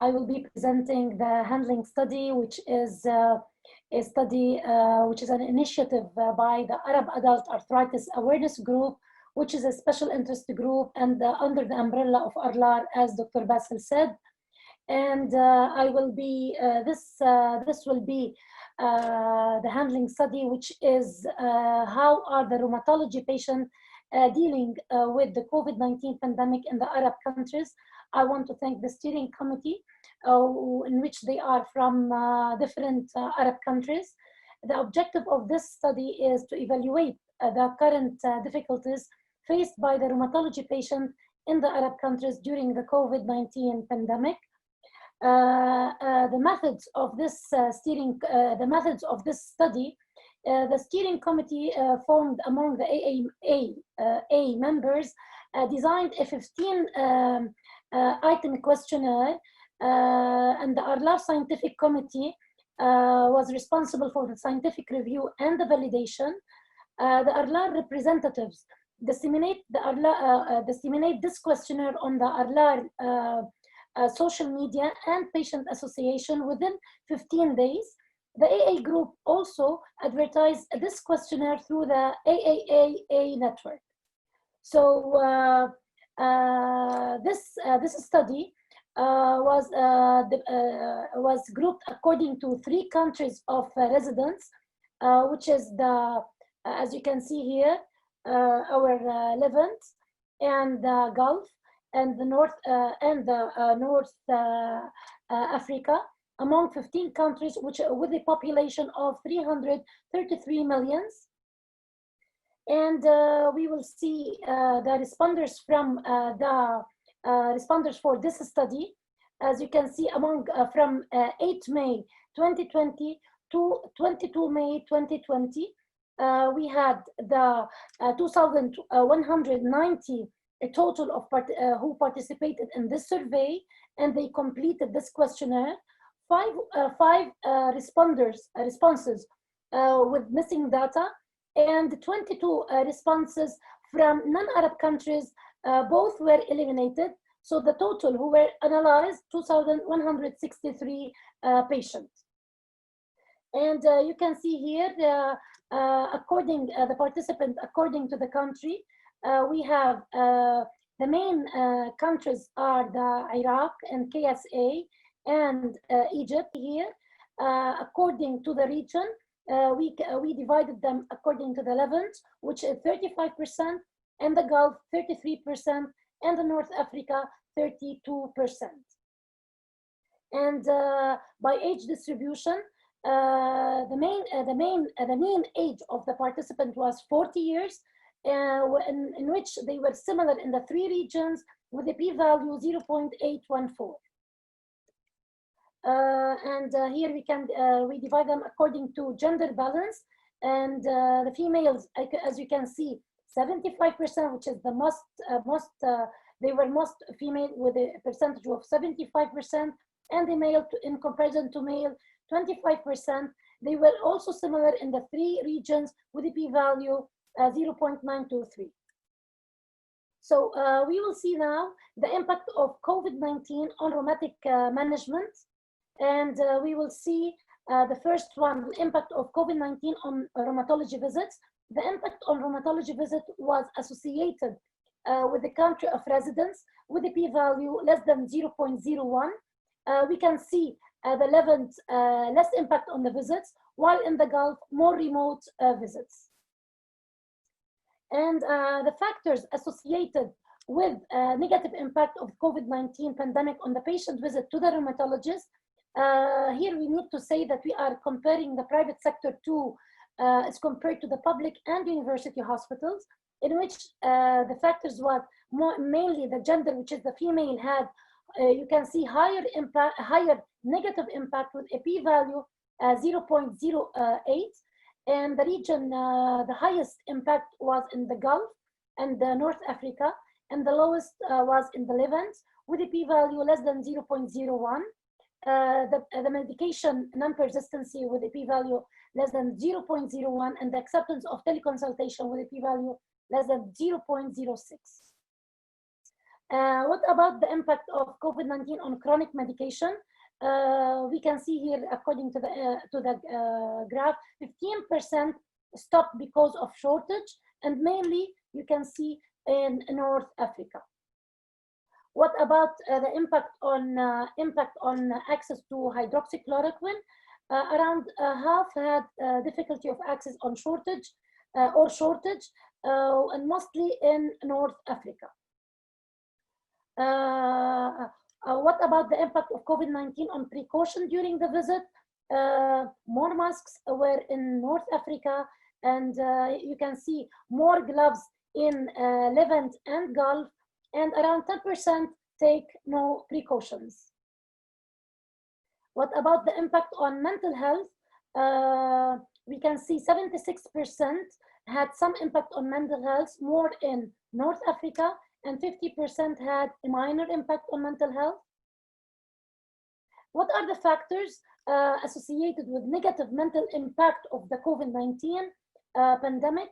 I will be presenting the handling study, which is a study which is an initiative by the Arab Adult Arthritis Awareness Group, which is a special interest group and under the umbrella of ARLAR, as Dr. Basil said. And I will be, this will be the handling study, which is how are the rheumatology patients dealing with the COVID-19 pandemic in the Arab countries. I want to thank the steering committee in which they are from different Arab countries. The objective of this study is to evaluate the current difficulties faced by the rheumatology patient in the Arab countries during the COVID-19 pandemic. The methods of this study, the steering committee formed among the AAA members designed a 15 item questionnaire, and the ARLAR scientific committee was responsible for the scientific review and the validation. The ARLAR representatives disseminate this questionnaire on the ARLAR social media and patient association within 15 days. The AA group also advertised this questionnaire through the AAA network. So this study was grouped according to 3 countries of residence, which is the, as you can see here, our Levant and the Gulf and the North Africa, among 15 countries, which with a population of 333 million. And we will see the responders from responders for this study. As you can see, among from 8 May 2020 to 22 May 2020, we had the 2,190 a total of who participated in this survey, and they completed this questionnaire. Five responses with missing data, and 22 responses from non-Arab countries. Both were eliminated. So the total who were analyzed, 2,163 patients. And you can see here, the participant according to the country. We have the main countries are the Iraq and KSA and Egypt here. According to the region, we divided them according to the Levant, which is 35%, and the Gulf 33%, and the North Africa 32%. And by age distribution, the mean age of the participant was 40 years, in which they were similar in the 3 regions with a p-value 0.814. Here we divide them according to gender balance, and the females, as you can see, 75%, which is the they were most female with a percentage of 75%, and the male in comparison to male 25%. They were also similar in the 3 regions with a p-value 0.923. So we will see now the impact of COVID-19 on rheumatic management, and we will see the first one, the impact of COVID-19 on rheumatology visits. The impact on rheumatology visit was associated with the country of residence with a p-value less than 0.01. We can see the Levant less impact on the visits, while in the Gulf more remote visits. And the factors associated with negative impact of COVID-19 pandemic on the patient visit to the rheumatologist. Here we need to say that we are comparing the private sector to as compared to the public and university hospitals, in which the factors was mainly the gender, which is the female, had you can see higher negative impact with a p-value 0.08. And the region, the highest impact was in the Gulf and the North Africa, and the lowest was in the Levant with a p-value less than 0.01. The medication non-persistency with a p-value less than 0.01, and the acceptance of teleconsultation with a p-value less than 0.06. What about the impact of COVID-19 on chronic medication? We can see here, according to the graph, 15% stopped because of shortage, and mainly you can see in North Africa. What about the impact on access to hydroxychloroquine? Around half had difficulty of access on shortage, and mostly in North Africa. What about the impact of COVID-19 on precaution during the visit? More masks were in North Africa, and you can see more gloves in Levant and Gulf, and around 10% take no precautions. What about the impact on mental health? We can see 76% had some impact on mental health, more in North Africa, and 50% had a minor impact on mental health. What are the factors associated with negative mental impact of the COVID-19 pandemic?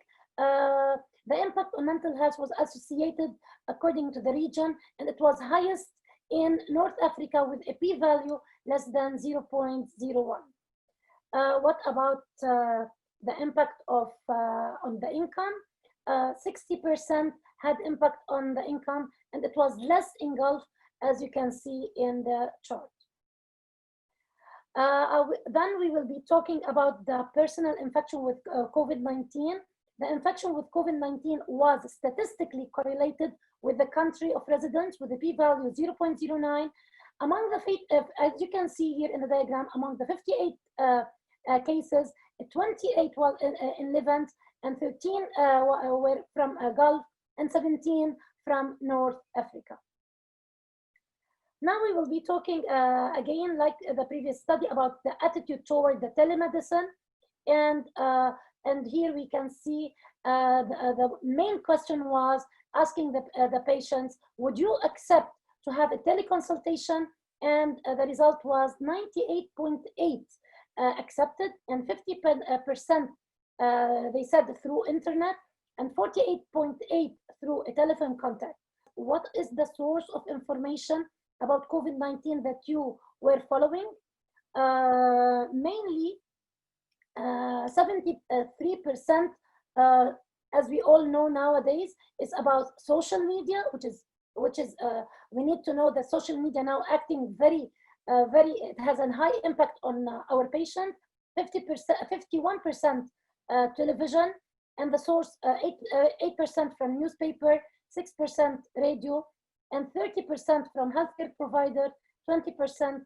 The impact on mental health was associated according to the region, and it was highest in North Africa with a p-value less than 0.01. What about the impact of on the income? 60% had impact on the income, and it was less in Gulf, as you can see in the chart. Then we will be talking about the personal infection with COVID-19. The infection with COVID-19 was statistically correlated with the country of residence with a p-value 0.09. Among the, as you can see here in the diagram, among the 58 cases, 28 were in Levant, and 13 were from Gulf, and 17 from North Africa. Now we will be talking again, like the previous study, about the attitude toward the telemedicine. And here we can see the main question was asking the patients, would you accept to have a teleconsultation? And the result was 98.8 accepted, and 50% they said through internet, and 48.8 through a telephone contact. What is the source of information about COVID-19 that you were following? Mainly 73%, as we all know nowadays, is about social media, which is we need to know that social media now acting it has a high impact on our patient. 51% television, and the source 8% from newspaper, 6% radio, and 30% from healthcare provider, 20%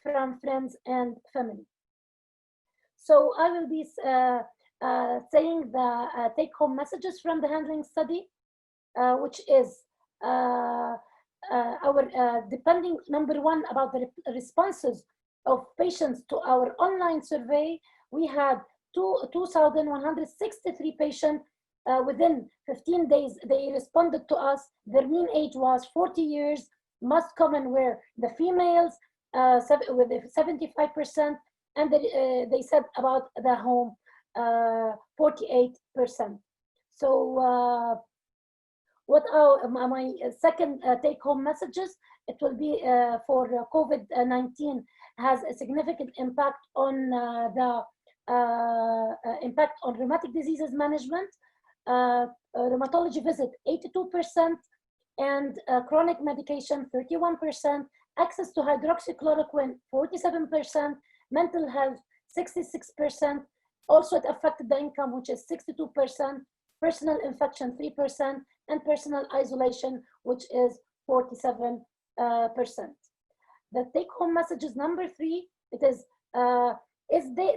from friends and family. So I will be saying the take-home messages from the handling study, which is depending, number one, about the responses of patients to our online survey. We had 2,163 patients within 15 days. They responded to us. Their mean age was 40 years. Most common were the females with 75%, and they said about the home 48%. So what are my second take-home messages? It will be for COVID-19 has a significant impact on impact on rheumatic diseases management, rheumatology visit 82%, and chronic medication 31%, access to hydroxychloroquine 47%, mental health 66%. Also, it affected the income, which is 62%, personal infection 3%, and personal isolation, which is 47%. The take-home message is number 3. It is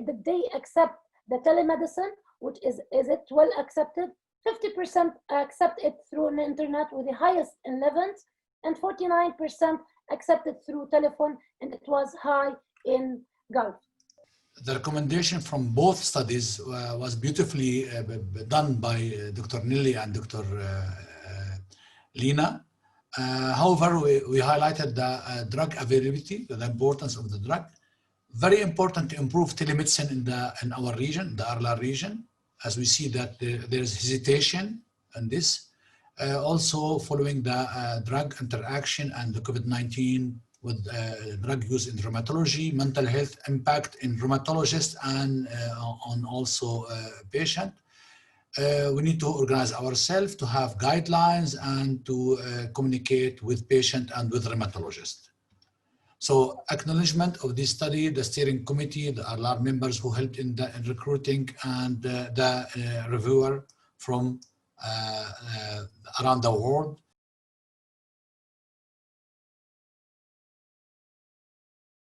did they accept the telemedicine, which is it well accepted? 50% accept it through the internet with the highest in Levant, and 49% accepted through telephone, and it was high in Gulf. The recommendation from both studies was beautifully done by Dr. Nili and Dr. Lina. However, we highlighted the drug availability, the importance of the drug. Very important to improve telemedicine in our region, the Arla region, as we see that there is hesitation in this. Also following the drug interaction and the COVID-19 with drug use in rheumatology, mental health impact in rheumatologists and on also patient. We need to organize ourselves to have guidelines and to communicate with patient and with rheumatologists. So acknowledgement of this study, the steering committee, there are members who helped in recruiting, and the reviewer from around the world.